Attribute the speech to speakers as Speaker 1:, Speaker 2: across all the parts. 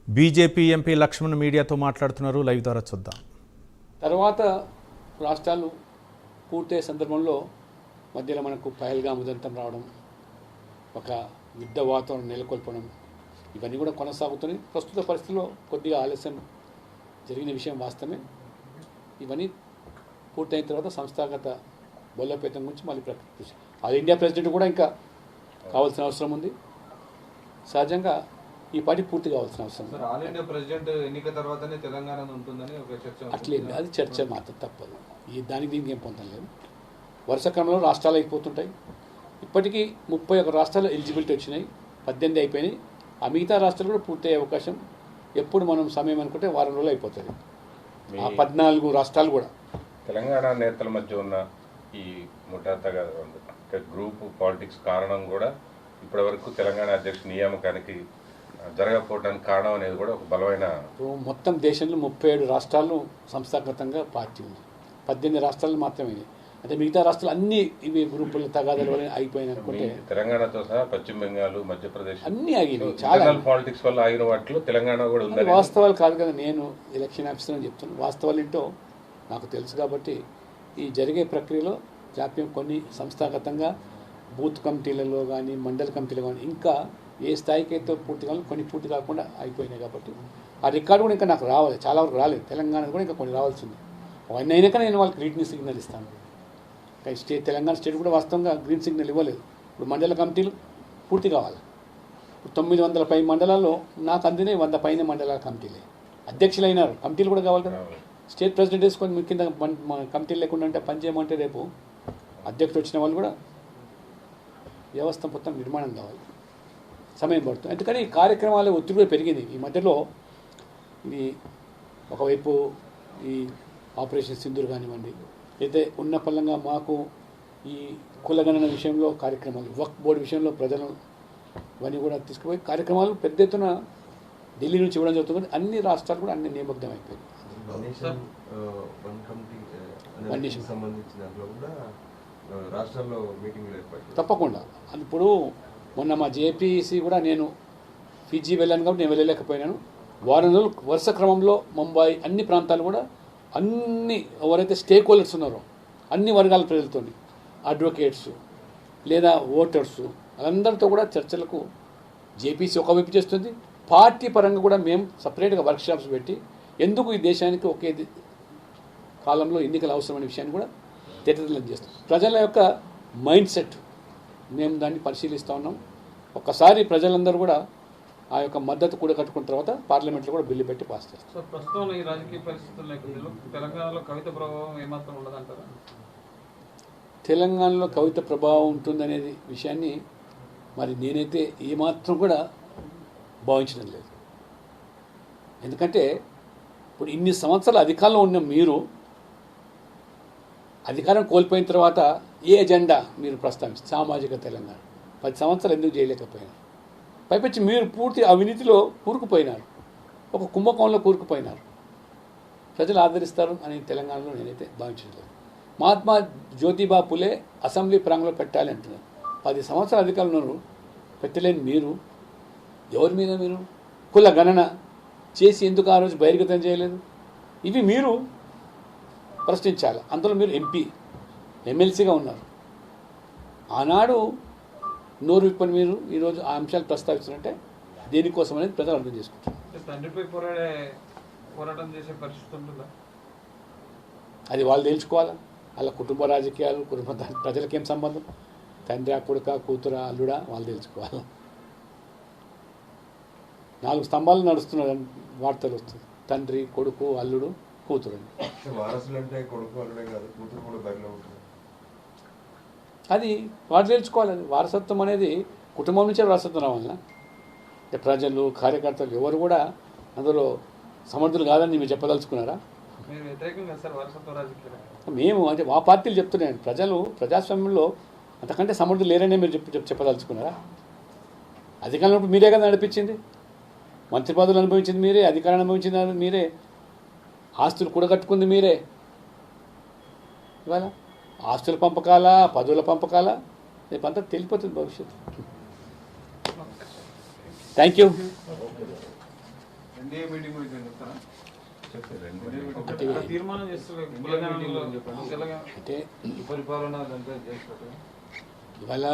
Speaker 1: BJP MP Laxman మీడియాతో మాట్లాడుతున్నారు. Live ద్వారా చూద్దాం.
Speaker 2: తర్వాత రాష్ట్రాలు పూర్తయ్యే సందర్భంలో మధ్యలో మనకు పహల్గాం ఉదంతం రావడం, ఒక యుద్ధ వాతావరణం నెలకొల్పడం, ఇవన్నీ కూడా కొనసాగుతున్నాయి. ప్రస్తుత పరిస్థితుల్లో కొద్దిగా ఆలస్యం జరిగిన విషయం వాస్తవమే. ఇవన్నీ పూర్తయిన తర్వాత సంస్థాగత బలోపేతం గురించి మళ్ళీ ప్రకటించారు. ఆల్ ఇండియా ప్రెసిడెంట్ కూడా ఇంకా కావాల్సిన అవసరం ఉంది. సహజంగా ఈ పార్టీ పూర్తి కావాల్సిన అవసరం ఉంది.
Speaker 3: ఆల్ ఇండియా ప్రెసిడెంట్ ఎన్నిక తర్వాతనే తెలంగాణ ఉంటుందని ఒక చర్చ.
Speaker 2: అట్లేదు, అది చర్చ మాత్రం తప్పదు. దానికి దీనికి ఏం పొందడం లేదు. వరుస క్రమంలో రాష్ట్రాలు అయిపోతుంటాయి. ఇప్పటికీ 31 రాష్ట్రాలు ఎలిజిబిలిటీ వచ్చినాయి, 18 అయిపోయినాయి. ఆ మిగతా రాష్ట్రాలు కూడా పూర్తయ్యే అవకాశం ఎప్పుడు మనం సమయం అనుకుంటే వారం రోజులు అయిపోతుంది. ఆ 14 రాష్ట్రాలు కూడా.
Speaker 4: తెలంగాణ నేతల మధ్య ఉన్న ఈ ముఠాతగా గ్రూప్ పాలిటిక్స్ కారణం కూడా ఇప్పటివరకు తెలంగాణ అధ్యక్ష నియామకానికి జరగకపోవడానికి కారణం అనేది కూడా ఒక బలమైన.
Speaker 2: మొత్తం దేశంలో 37 రాష్ట్రాలు సంస్థాగతంగా పార్టీ ఉంది. 18 రాష్ట్రాలు మాత్రమే. అంటే మిగతా రాష్ట్రాలు అన్ని ఇవి గ్రూపుల తగాదాల వల్ల అయిపోయినాయి అనుకుంటే
Speaker 4: తెలంగాణతో సహా పశ్చిమ బెంగాల్, మధ్యప్రదేశ్ అన్ని
Speaker 2: ఆగినాయి. చాలా
Speaker 4: పాలిటిక్స్ వల్ల ఆగిన వాటిలో తెలంగాణ కూడా ఉంది.
Speaker 2: వాస్తవాలు కాదు కదా, నేను ఎలక్షన్ ఆఫీసర్ అని చెప్తున్నాను. వాస్తవాలు ఏంటో నాకు తెలుసు కాబట్టి ఈ జరిగే ప్రక్రియలో జాప్యం కొన్ని సంస్థాగతంగా బూత్ కమిటీలలో కానీ మండల కమిటీలు కానీ ఇంకా ఏ స్థాయికి అయితే పూర్తి కావాలి, కొన్ని పూర్తి కాకుండా అయిపోయినాయి. కాబట్టి ఆ రికార్డు కూడా ఇంకా నాకు రావాలి, చాలా వరకు రాలేదు. తెలంగాణ కూడా ఇంకా కొన్ని రావాల్సి ఉంది. అవన్నీ అయినాక నేను వాళ్ళకి గ్రీన్ సిగ్నల్ ఇస్తాను. తెలంగాణ స్టేట్ కూడా వాస్తవంగా గ్రీన్ సిగ్నల్ ఇవ్వలేదు. ఇప్పుడు మండల కమిటీలు పూర్తి కావాలి. 900 పై మండలాల్లో నాకు అందినే 100 పైన మండలాల కమిటీలే అధ్యక్షులు అయినారు. కమిటీలు కూడా కావాలి కదా. స్టేట్ ప్రెసిడెంట్ వేసుకొని మీ కింద కమిటీలు లేకుండా అంటే పనిచేయమంటే రేపు అధ్యక్షుడు వచ్చిన వాళ్ళు కూడా వ్యవస్థ మొత్తం నిర్మాణం కావాలి, సమయం పడుతుంది. అందుకని ఈ కార్యక్రమాల ఒత్తిడి కూడా పెరిగింది ఈ మధ్యలో. ఇది ఒకవైపు ఈ ఆపరేషన్ సింధూర్ కానివ్వండి, అయితే ఉన్న పల్లంగా మాకు ఈ కులగణన విషయంలో కార్యక్రమాలు, వక్ఫ్ బోర్డు విషయంలో ప్రజలు ఇవన్నీ కూడా తీసుకుపోయి కార్యక్రమాలు పెద్ద ఎత్తున ఢిల్లీ నుంచి ఇవ్వడం జరుగుతుంది. అన్ని రాష్ట్రాలు కూడా అన్ని నిమగ్నం అయిపోయింది. తప్పకుండా. ఇప్పుడు మొన్న మా జేపీసీ కూడా నేను ఫిజీ వెళ్ళాను కాబట్టి నేను వెళ్ళలేకపోయినాను. వారం రోజులు వరుస క్రమంలో ముంబై అన్ని ప్రాంతాలు కూడా అన్ని ఎవరైతే స్టేక్ హోల్డర్స్ ఉన్నారో అన్ని వర్గాల ప్రజలతో, అడ్వకేట్స్ లేదా ఓటర్స్ వాళ్ళందరితో కూడా చర్చలకు జేపీసీ ఒకవైపు చేస్తుంది. పార్టీ పరంగా కూడా మేము సపరేట్గా వర్క్షాప్స్ పెట్టి ఎందుకు ఈ దేశానికి ఒకే కాలంలో ఎన్నికలు అవసరమనే విషయాన్ని కూడా తెరతెల్లం చేస్తాం. ప్రజల యొక్క మైండ్ సెట్ మేము దాన్ని పరిశీలిస్తూ ఉన్నాం. ఒక్కసారి ప్రజలందరూ కూడా ఆ యొక్క మద్దతు కూడా కట్టుకున్న తర్వాత పార్లమెంట్లో కూడా బిల్లు పెట్టి పాస్ చేస్తాం.
Speaker 3: సో ప్రస్తుతం ఈ రాజకీయ పరిస్థితుల నేపథ్యంలో తెలంగాణలో కవిత ప్రభావం ఏమాత్రం ఉండదంటారా?
Speaker 2: తెలంగాణలో కవిత ప్రభావం ఉంటుందనేది విషయాన్ని మరి నేనైతే ఏమాత్రం కూడా భావించడం లేదు. ఎందుకంటే ఇప్పుడు ఇన్ని సంవత్సరాలు అధికారంలో ఉన్న మీరు అధికారం కోల్పోయిన తర్వాత ఏ ఎజెండా మీరు ప్రస్తావిస్తారు? సామాజిక తెలంగాణ 10 సంవత్సరాలు ఎందుకు చేయలేకపోయినారు? పైపచ్చి మీరు పూర్తి అవినీతిలో కూరుకుపోయినారు, ఒక కుంభకోణంలో కూరుకుపోయినారు. ప్రజలు ఆదరిస్తారు అని తెలంగాణలో నేనైతే భావించలేదు. మహాత్మా జ్యోతిబా పులే అసెంబ్లీ ప్రాంగణంలో పెట్టాలి అంటున్నారు. 10 సంవత్సరాల అధికారులు పెట్టలేని మీరు ఎవరి మీద మీరు కుల గణన చేసి ఎందుకు ఆ రోజు బహిర్గతం చేయలేదు? ఇవి మీరు ప్రశ్నించాలి. అందులో మీరు ఎంపీ ఎమ్మెల్సీగా ఉన్నారు. ఆనాడు నోరు విప్పని మీరు ఈరోజు ఆ అంశాలు ప్రస్తావిస్తున్నారంటే దేనికోసం అనేది ప్రజలు అర్థం చేసుకుంటారు.
Speaker 3: తండ్రిపై పోరాటం చేసే పరిస్థితి ఉంటుందా?
Speaker 2: అది వాళ్ళు తెలుసుకోవాలా. వాళ్ళ కుటుంబ రాజకీయాలు, కుటుంబ ప్రజలకేం సంబంధం? తండ్రి కొడుక, కూతురా, అల్లుడా, వాళ్ళు తెలుసుకోవాలి. 4 స్తంభాలు నడుస్తున్నారు వార్తలు వస్తుంది. తండ్రి, కొడుకు, అల్లుడు, కూతురు అని. అది వాడు తెలుసుకోవాలి. అది వారసత్వం అనేది కుటుంబం నుంచే వారసత్వం రావాలన్నా. అంటే ప్రజలు, కార్యకర్తలు ఎవరు కూడా అందులో సమర్థులు కాదని మీరు చెప్పదలుచుకున్నారా? మేము అంటే మా పార్టీలు చెప్తున్నాయండి. ప్రజలు ప్రజాస్వామ్యంలో అంతకంటే సమర్థులు లేరనే మీరు చెప్పదలుచుకున్నారా? అధికారంలో మీరే కదా నడిపించింది, మంత్రి పదవులు అనుభవించింది మీరే, అధికారాన్ని అనుభవించింది మీరే, ఆస్తులు కూడగట్టుకుంది మీరే. ఇవాళ ఆస్తుల పంపకాలా, పదవుల పంపకాలా, రేపంతా తెలిపోతుంది భవిష్యత్తు. Thank you.
Speaker 3: ఎన్డీఏ మీటింగ్ గురించి ఏం చెప్తారా?
Speaker 2: అంటే
Speaker 3: తీర్మానం చేస్తారు తెలంగాణలో తెలంగాణ
Speaker 2: అంటే
Speaker 3: పరిపాలన దాంట్లో చేస్తారు.
Speaker 2: ఇవాళ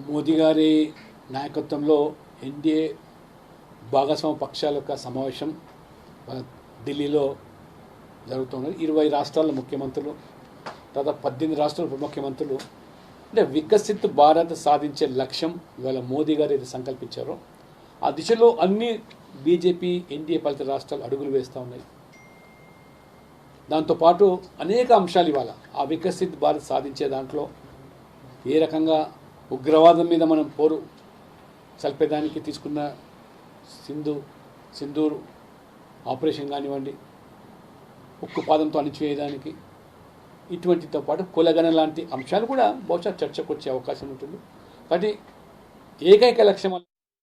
Speaker 2: మోదీ గారి నాయకత్వంలో ఎన్డీఏ భాగస్వామ్య పక్షాల యొక్క సమావేశం ఢిల్లీలో జరుగుతున్నది. 20 రాష్ట్రాల ముఖ్యమంత్రులు, దాదాపు 18 రాష్ట్రాల ఉప ముఖ్యమంత్రులు, అంటే వికసిత్ భారత్ సాధించే లక్ష్యం ఇవాళ మోదీ గారు ఏది సంకల్పించారో ఆ దిశలో అన్ని బీజేపీ ఎన్డీఏ పాలిత రాష్ట్రాలు అడుగులు వేస్తూ ఉన్నాయి. దాంతోపాటు అనేక అంశాలు ఇవాళ ఆ వికసిత్ భారత్ సాధించే దాంట్లో ఏ రకంగా ఉగ్రవాదం మీద మనం పోరు సల్పేదానికి తీసుకున్న సింధూర్ ఆపరేషన్ కానివ్వండి, ఉక్కుపాదంతో అణిచివేయడానికి, ఇటువంటితో పాటు కులగణ లాంటి అంశాలు కూడా బహుశా చర్చకు వచ్చే అవకాశం ఉంటుంది. కాబట్టి ఏకైక లక్ష్యం